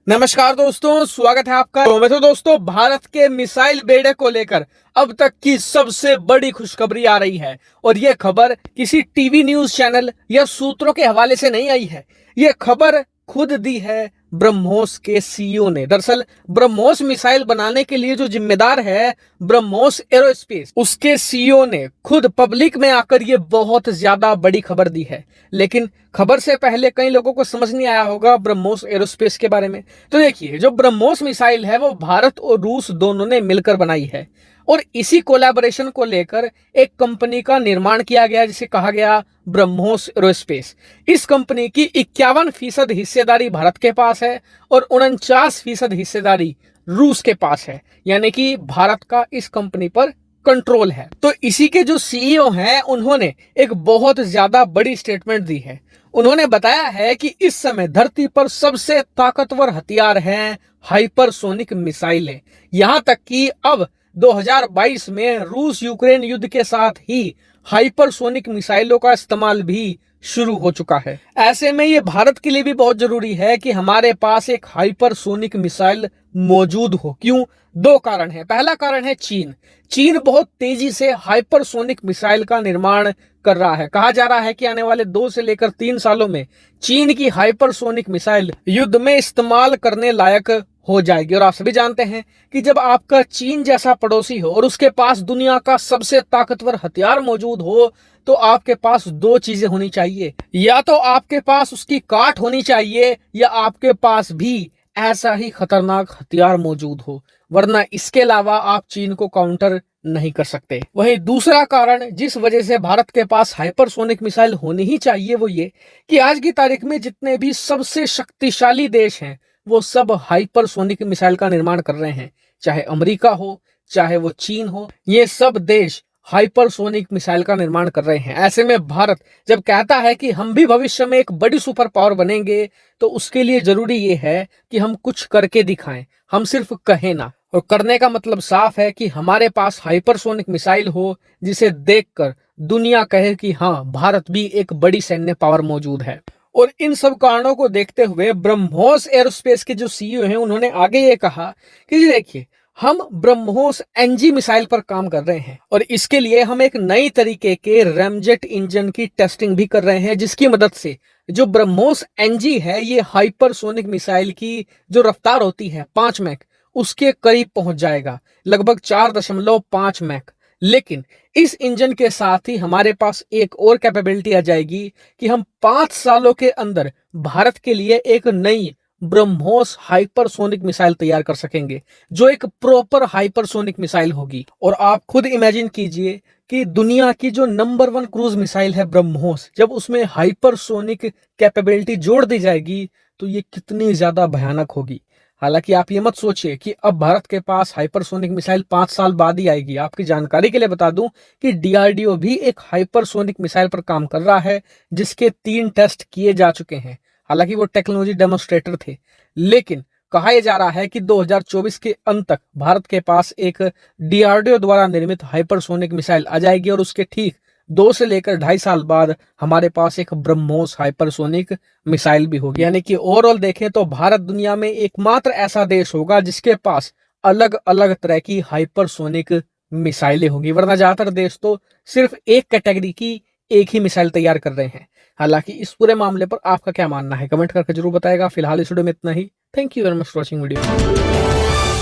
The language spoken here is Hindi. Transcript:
नमस्कार दोस्तों, स्वागत है आपका। तो दोस्तों, भारत के मिसाइल बेड़े को लेकर अब तक की सबसे बड़ी खुशखबरी आ रही है। और यह खबर किसी टीवी न्यूज चैनल या सूत्रों के हवाले से नहीं आई है। यह खबर खुद दी है ब्रह्मोस के सीईओ ने। दरअसल ब्रह्मोस मिसाइल बनाने के लिए जो जिम्मेदार है ब्रह्मोस एरोस्पेस, उसके सीईओ ने खुद पब्लिक में आकर ये बहुत ज्यादा बड़ी खबर दी है। लेकिन खबर से पहले कई लोगों को समझ नहीं आया होगा ब्रह्मोस एरोस्पेस के बारे में। तो देखिए, जो ब्रह्मोस मिसाइल है वो भारत और रूस दोनों ने मिलकर बनाई है। और इसी कोलैबोरेशन को लेकर एक कंपनी का निर्माण किया गया जिसे कहा गया ब्रह्मोस एरोस्पेस। इस कंपनी की 51% हिस्सेदारी भारत के पास है और 49% हिस्सेदारी रूस के पास है। यानी कि भारत का इस कंपनी पर कंट्रोल है। तो इसी के जो सीईओ हैं उन्होंने एक बहुत ज्यादा बड़ी स्टेटमेंट दी है। उन्होंने बताया है कि इस समय धरती पर सबसे ताकतवर हथियार हैं हाइपरसोनिक मिसाइलें। यहां तक कि अब 2022 में रूस यूक्रेन युद्ध के साथ ही हाइपरसोनिक मिसाइलों का इस्तेमाल भी शुरू हो चुका है। ऐसे में ये भारत के लिए भी बहुत जरूरी है कि हमारे पास एक हाइपरसोनिक मिसाइल मौजूद हो। क्यों? दो कारण है। पहला कारण है चीन। चीन बहुत तेजी से हाइपरसोनिक मिसाइल का निर्माण कर रहा है। कहा जा रहा है कि आने वाले 2 से लेकर 3 सालों में चीन की हाइपरसोनिक मिसाइल युद्ध में इस्तेमाल करने लायक हो जाएगी। और आप सभी जानते हैं कि जब आपका चीन जैसा पड़ोसी हो और उसके पास दुनिया का सबसे ताकतवर हथियार मौजूद हो तो आपके पास 2 चीजें होनी चाहिए। या तो आपके पास उसकी काट होनी चाहिए या आपके पास भी ऐसा ही खतरनाक हथियार मौजूद हो, वरना इसके अलावा आप चीन को काउंटर नहीं कर सकते। वहीं दूसरा कारण जिस वजह से भारत के पास हाइपरसोनिक मिसाइल होनी ही चाहिए वो ये कि आज की तारीख में जितने भी सबसे शक्तिशाली देश हैं वो सब हाइपरसोनिक मिसाइल का निर्माण कर रहे हैं। चाहे अमेरिका हो, चाहे वो चीन हो, ये सब देश हाइपरसोनिक मिसाइल का निर्माण कर रहे हैं। ऐसे में भारत जब कहता है कि हम भी भविष्य में एक बड़ी सुपर पावर बनेंगे तो उसके लिए जरूरी ये है कि हम कुछ करके दिखाएं, हम सिर्फ कहें ना। और करने का मतलब साफ है कि हमारे पास हाइपरसोनिक मिसाइल हो जिसे देखकर दुनिया कहे कि हाँ, भारत भी एक बड़ी सैन्य पावर मौजूद है। और इन सब कारणों को देखते हुए ब्रह्मोस एरोस्पेस के जो सीईओ हैं उन्होंने आगे ये कहा कि देखिए, हम ब्रह्मोस एनजी मिसाइल पर काम कर रहे हैं और इसके लिए हम एक नई तरीके के रैमजेट इंजन की टेस्टिंग भी कर रहे हैं, जिसकी मदद से जो ब्रह्मोस एनजी है ये हाइपरसोनिक मिसाइल की जो रफ्तार होती है 5 मैक उसके करीब पहुंच जाएगा, लगभग 4.5 मैक। लेकिन इस इंजन के साथ ही हमारे पास एक और कैपेबिलिटी आ जाएगी कि हम 5 सालों के अंदर भारत के लिए एक नई ब्रह्मोस हाइपरसोनिक मिसाइल तैयार कर सकेंगे, जो एक प्रॉपर हाइपरसोनिक मिसाइल होगी। और आप खुद इमेजिन कीजिए कि दुनिया की जो नंबर 1 क्रूज मिसाइल है ब्रह्मोस, जब उसमें हाइपरसोनिक कैपेबिलिटी जोड़ दी जाएगी तो ये कितनी ज्यादा भयानक होगी। हालांकि आप ये मत सोचिए कि अब भारत के पास हाइपरसोनिक मिसाइल 5 साल बाद ही आएगी। आपकी जानकारी के लिए बता दूं कि डीआरडीओ भी एक हाइपरसोनिक मिसाइल पर काम कर रहा है जिसके 3 टेस्ट किए जा चुके हैं। हालांकि वो टेक्नोलॉजी डेमोन्स्ट्रेटर थे, लेकिन कहा यह जा रहा है कि 2024 के अंत तक भारत के पास एक डीआरडीओ द्वारा निर्मित हाइपरसोनिक मिसाइल आ जाएगी और उसके ठीक 2 से लेकर 2.5 साल बाद हमारे पास एक ब्रह्मोस हाइपरसोनिक मिसाइल भी होगी। यानी कि ओवरऑल देखें तो भारत दुनिया में एकमात्र ऐसा देश होगा जिसके पास अलग अलग तरह की हाइपरसोनिक मिसाइलें होंगी, वरना ज्यादातर देश तो सिर्फ एक कैटेगरी की एक ही मिसाइल तैयार कर रहे हैं। हालांकि इस पूरे मामले पर आपका क्या मानना है कमेंट करके जरूर बताएगा। फिलहाल इस वीडियो में इतना ही। Thank you very much for watching video.